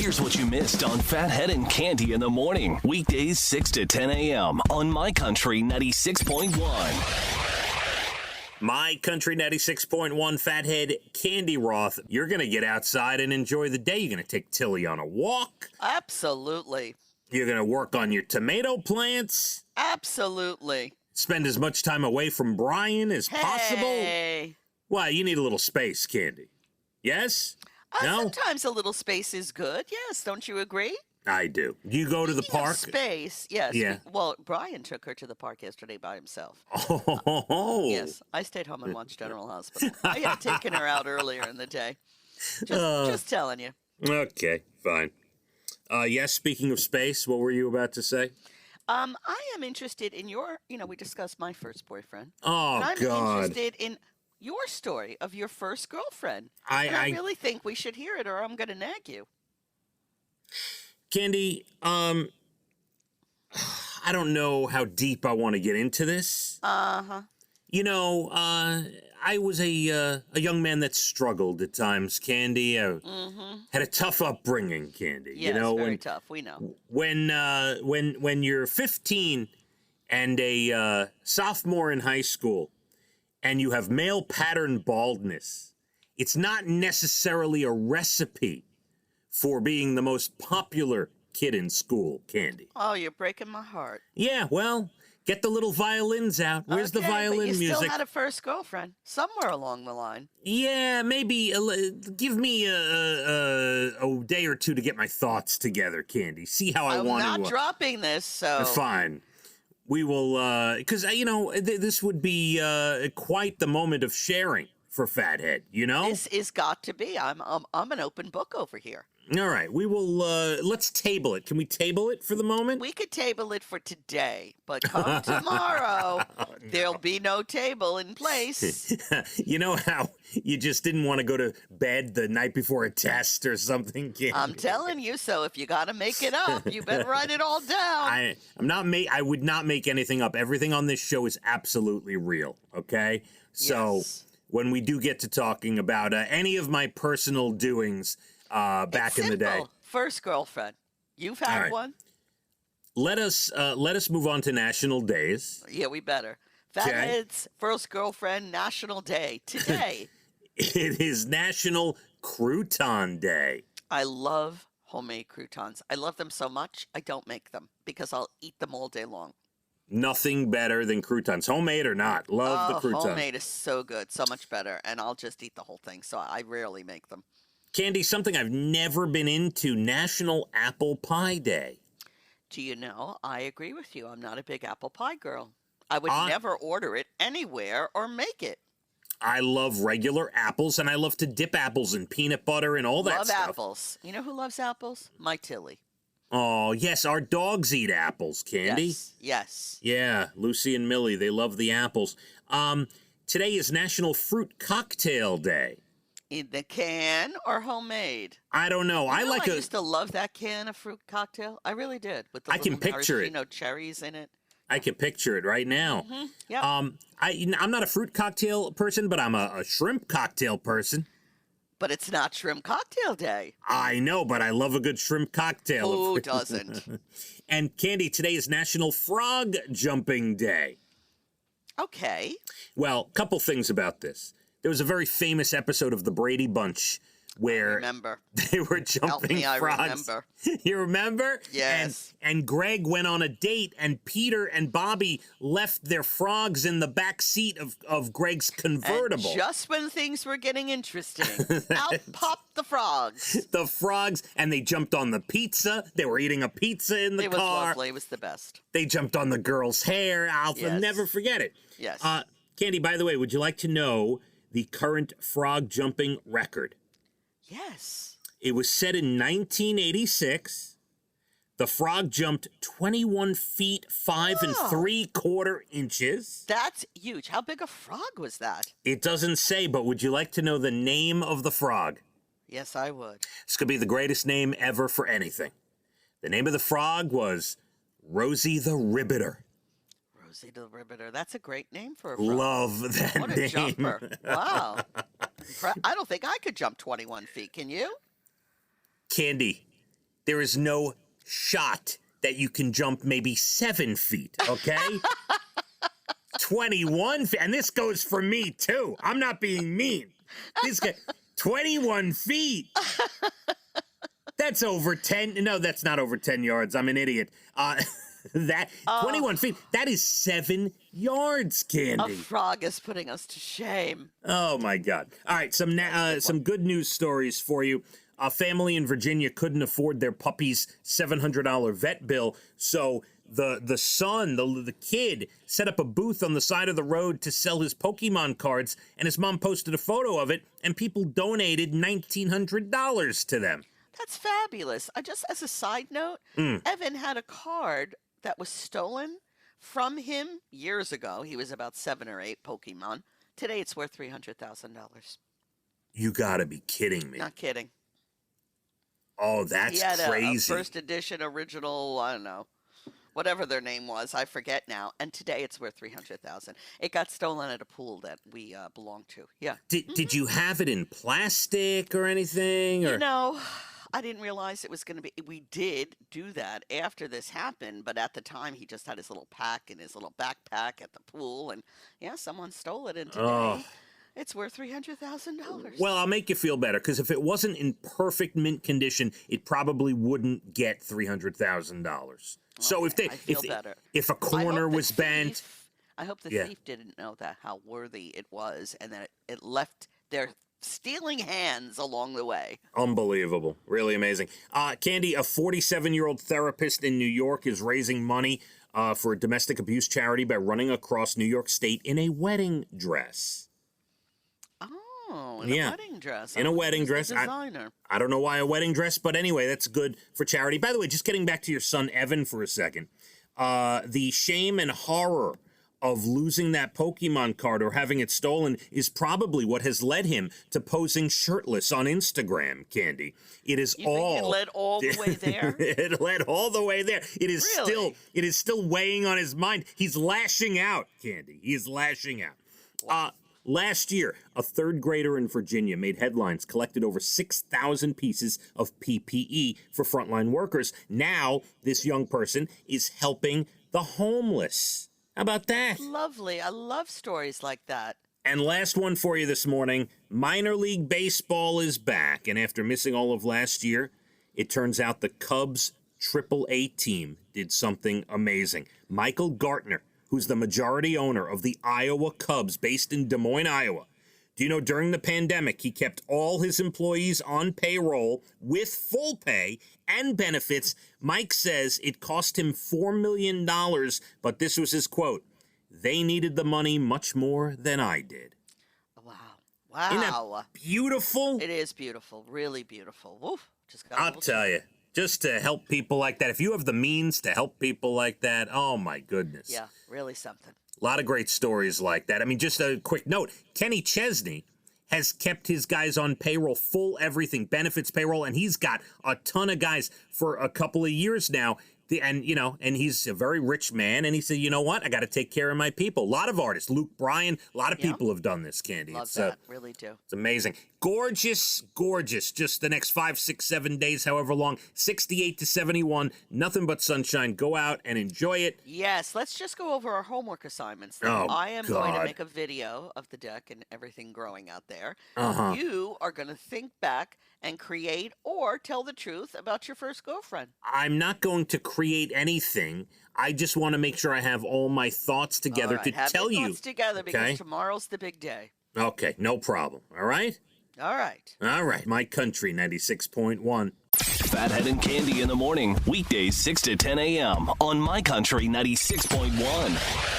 Here's what you missed on Phathead and Cande in the morning. Weekdays 6 to 10 a.m. on My Country 96.1. My Country 96.1 Phathead, Cande Roth. You're going to get outside and enjoy the day. You're going to take Tilly on a walk. Absolutely. You're going to work on your tomato plants. Absolutely. Spend as much time away from Brian as possible. Hey. Why, you need a little space, Cande. Yes? No? Sometimes a little space is good. Yes, don't you agree? I do. You go to the Speaking of park? space, yes. Yeah. Well, Brian took her to the park yesterday by himself. Oh. Yes, I stayed home and watched General Hospital. I had taken her out earlier in the day. Just telling you. Okay, fine. Yes, speaking of space, what were you about to say? I am interested in your, we discussed my first boyfriend. Oh, and I'm God. interested in your story of your first girlfriend. I really think we should hear it or I'm going to nag you. Cande, I don't know how deep I want to get into this. Uh-huh. I was a young man that struggled at times, Cande. Had a tough upbringing, Cande. Yes, very tough. We know. When you're 15 and a sophomore in high school and you have male pattern baldness, it's not necessarily a recipe for being the most popular kid in school, Cande. Oh, you're breaking my heart. Yeah, well, get the little violins out. Where's the violin but you music? still had a first girlfriend somewhere along the line. Yeah, maybe give me a day or two to get my thoughts together, Cande. See how I want to. I'm not dropping this, so fine. We will, because this would be quite the moment of sharing for Phathead. This is got to be. I'm an open book over here. All right, we will, let's table it. Can we table it for the moment? We could table it for today, but come tomorrow, there'll be no table in place. You know how you just didn't want to go to bed the night before a test or something, Cande? I'm telling you, so if you got to make it up, you better write it all down. I would not make anything up. Everything on this show is absolutely real, okay? So when we do get to talking about any of my personal doings, back in the day. First girlfriend. You've had one? Let us move on to national days. Yeah, we better. Phathead's first girlfriend national day today. It is National Crouton Day. I love homemade croutons. I love them so much, I don't make them because I'll eat them all day long. Nothing better than croutons, homemade or not. Love the crouton. Homemade is so good, so much better, and I'll just eat the whole thing, so I rarely make them. Cande, something I've never been into, National Apple Pie Day. Do you know, I agree with you. I'm not a big apple pie girl. I would never order it anywhere or make it. I love regular apples, and I love to dip apples in peanut butter and all that stuff. Love apples. You know who loves apples? My Tilly. Oh, yes, our dogs eat apples, Cande. Yes. Yeah, Lucy and Millie, they love the apples. Today is National Fruit Cocktail Day. In the can or homemade? I don't know. I used to love that can of fruit cocktail. I really did. With the I can picture it. Cherries in it. I can picture it right now. Mm-hmm. Yeah. I'm not a fruit cocktail person, but I'm a shrimp cocktail person. But it's not shrimp cocktail day. I know, but I love a good shrimp cocktail. Who doesn't? And Cande, today is National Frog Jumping Day. Okay. Well, couple things about this. There was a very famous episode of The Brady Bunch where they were jumping frogs. I remember. You remember? Yes. And Greg went on a date, and Peter and Bobby left their frogs in the back seat of Greg's convertible. And just when things were getting interesting, out popped the frogs. The frogs, and they jumped on the pizza. They were eating a pizza in the car. It was lovely. It was the best. They jumped on the girl's hair. I'll never forget it. Yes. Cande, by the way, would you like to know the current frog jumping record? Yes. It was set in 1986. The frog jumped 21 feet 5 3/4 inches. That's huge. How big a frog was that? It doesn't say, but would you like to know the name of the frog? Yes, I would. This could be the greatest name ever for anything. The name of the frog was Rosie the Ribbiter. Rosie the Ribbiter. That's a great name for a frog. Love that name. What a jumper. Wow. I don't think I could jump 21 feet. Can you? Cande, there is no shot that you can jump maybe 7 feet, okay? 21 feet, and this goes for me, too. I'm not being mean. This guy, 21 feet. That's over 10. No, that's not over 10 yards. I'm an idiot. 21 feet, that is 7 yards, Cande. A frog is putting us to shame. Oh, my God. All right, some good news stories for you. A family in Virginia couldn't afford their puppy's $700 vet bill, so the son, the kid, set up a booth on the side of the road to sell his Pokemon cards, and his mom posted a photo of it, and people donated $1,900 to them. That's fabulous. Just as a side note, Evan had a card that was stolen from him years ago. He was about 7 or 8 Pokemon. Today it's worth $300,000. You gotta be kidding me. Not kidding. Oh, that's he had crazy. A first edition original, I don't know, whatever their name was. I forget now. And today it's worth $300,000. It got stolen at a pool that we belonged to. Yeah. Did you have it in plastic or anything? Or? You know, I didn't realize it was going to be. We did do that after this happened, but at the time he just had his little pack in his little backpack at the pool, and yeah, someone stole it. And today it's worth $300,000. Well, I'll make you feel better, because if it wasn't in perfect mint condition, it probably wouldn't get $300,000. So if a corner was banned, I hope the thief didn't know that how worthy it was, and that it left their stealing hands along the way. Unbelievable. Really amazing. Cande, a 47-year-old therapist in New York is raising money for a domestic abuse charity by running across New York State in a wedding dress. Oh, in a wedding dress. In a wedding dress. Designer. I don't know why a wedding dress, but anyway, that's good for charity. By the way, just getting back to your son, Evan, for a second. The shame and horror of losing that Pokemon card or having it stolen is probably what has led him to posing shirtless on Instagram, Cande. It is think it led all the way there? It led all the way there. It is still weighing on his mind. He's lashing out, Cande. He is lashing out. Wow. Last year, a third grader in Virginia made headlines, collected over 6,000 pieces of PPE for frontline workers. Now, this young person is helping the homeless. How about that? Lovely. I love stories like that. And last one for you this morning. Minor League Baseball is back, and after missing all of last year, it turns out the Cubs AAA team did something amazing. Michael Gartner, who's the majority owner of the Iowa Cubs based in Des Moines, Iowa. Do you know during the pandemic, he kept all his employees on payroll with full pay and benefits? Mike says it cost him $4 million, but this was his quote: "They needed the money much more than I did." Wow. Wow. Isn't that beautiful? It is beautiful. Really beautiful. Woof. I'll tell you. Just to help people like that. If you have the means to help people like that, oh my goodness. Yeah, really something. A lot of great stories like that. I mean, just a quick note. Kenny Chesney has kept his guys on payroll, full everything, benefits, payroll, and he's got a ton of guys for a couple of years now. And he's a very rich man, and he said, you know what? I got to take care of my people. A lot of artists, Luke Bryan, a lot of people have done this, Cande. Love that, really do. It's amazing. Gorgeous, gorgeous. Just the next 5, 6, 7 days, however long, 68 to 71, nothing but sunshine. Go out and enjoy it. Yes, let's just go over our homework assignments. I am going to make a video of the deck and everything growing out there. You are going to think back and create or tell the truth about your first girlfriend. I'm not going to create anything. I just want to make sure I have all my thoughts together to tell you. Thoughts together, because tomorrow's the big day. Okay, no problem. All right? All right. All right. My Country 96.1. Phathead and Cande in the morning, weekdays 6 to 10 a.m. on My Country 96.1.